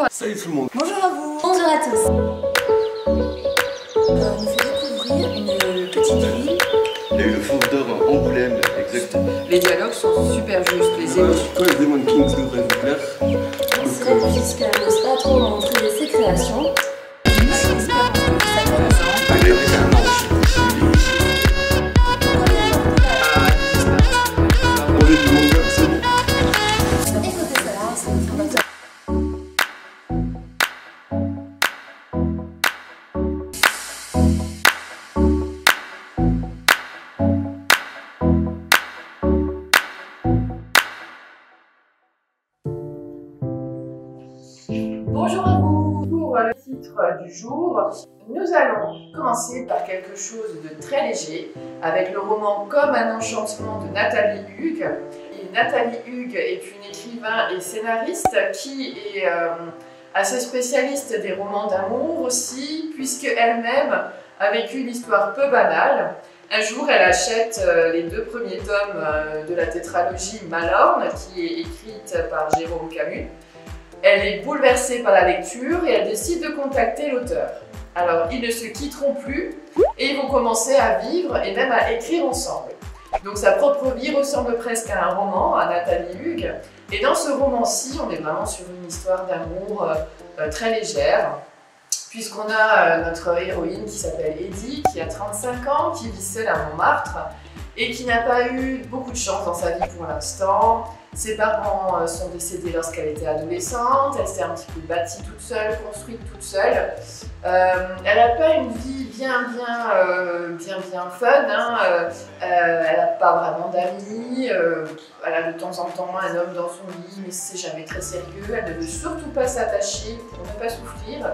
Bonjour. Salut tout le monde. Bonjour à vous. Bonjour à tous. On nous fait découvrir une petite ville. Il y a eu le Fauve d'Or à Angoulême, exactement. Les dialogues sont super justes, les émotions. Toi, les Demon Kings devraient vous plaire. C'est vrai que puisqu'elle n'ose pas trop montrer ses créations. On est du manga, c'est bon. Écoutez ça là, c'est une fondation. Bonjour à vous. Pour le titre du jour, nous allons commencer par quelque chose de très léger avec le roman Comme un enchantement de Nathalie Hugues. Et Nathalie Hugues est une écrivain et scénariste qui est assez spécialiste des romans d'amour aussi, puisque elle-même a vécu une histoire peu banale. Un jour, elle achète les 2 premiers tomes de la tétralogie Malorne, qui est écrite par Jérôme Camus. Elle est bouleversée par la lecture et elle décide de contacter l'auteur. Alors, ils ne se quitteront plus et ils vont commencer à vivre et même à écrire ensemble. Donc sa propre vie ressemble presque à un roman, à Nathalie Hugues. Et dans ce roman-ci, on est vraiment sur une histoire d'amour très légère, puisqu'on a notre héroïne qui s'appelle Eddie, qui a 35 ans, qui vit seule à Montmartre et qui n'a pas eu beaucoup de chance dans sa vie pour l'instant. Ses parents sont décédés lorsqu'elle était adolescente, elle s'est un petit peu bâtie toute seule, construite toute seule. Elle n'a pas une vie bien fun, hein. Elle n'a pas vraiment d'amis, elle a de temps en temps un homme dans son lit, mais c'est jamais très sérieux, elle ne veut surtout pas s'attacher pour ne pas souffrir.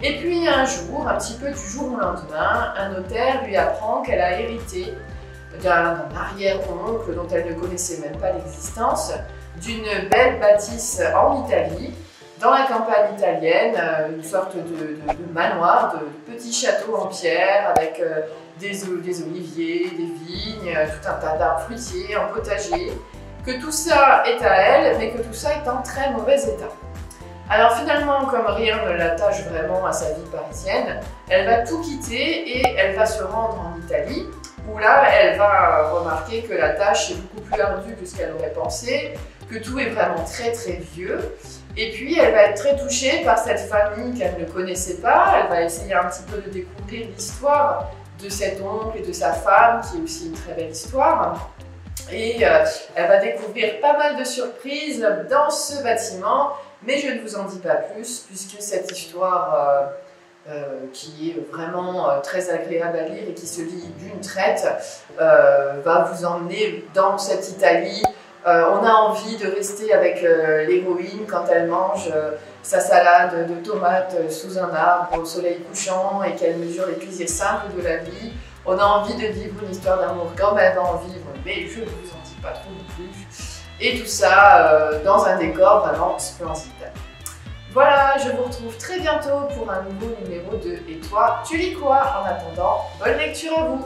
Et puis un jour, un petit peu du jour au lendemain, un notaire lui apprend qu'elle a hérité d'un arrière-oncle dont elle ne connaissait même pas l'existence, d'une belle bâtisse en Italie, dans la campagne italienne, une sorte de manoir, de petit château en pierre avec des oliviers, des vignes, tout un tas d'arbres fruitiers, un potager, que tout ça est à elle, mais que tout ça est en très mauvais état. Alors finalement, comme rien ne l'attache vraiment à sa vie parisienne, elle va tout quitter et elle va se rendre en Italie, où là, elle va remarquer que la tâche est beaucoup plus ardue que ce qu'elle aurait pensé, que tout est vraiment très vieux. Et puis, elle va être très touchée par cette famille qu'elle ne connaissait pas. Elle va essayer un petit peu de découvrir l'histoire de cet oncle et de sa femme, qui est aussi une très belle histoire. Et elle va découvrir pas mal de surprises dans ce bâtiment, mais je ne vous en dis pas plus, puisque cette histoire qui est vraiment très agréable à lire et qui se lit d'une traite, va vous emmener dans cette Italie. On a envie de rester avec l'héroïne quand elle mange sa salade de tomates sous un arbre au soleil couchant et qu'elle mesure les plaisirs simples de la vie. On a envie de vivre une histoire d'amour comme elle va en vivre, mais je ne vous en dis pas trop non plus. Et tout ça dans un décor vraiment splendide. Voilà, je vous retrouve très bientôt pour un nouveau numéro de Et toi, tu lis quoi? En attendant, bonne lecture à vous!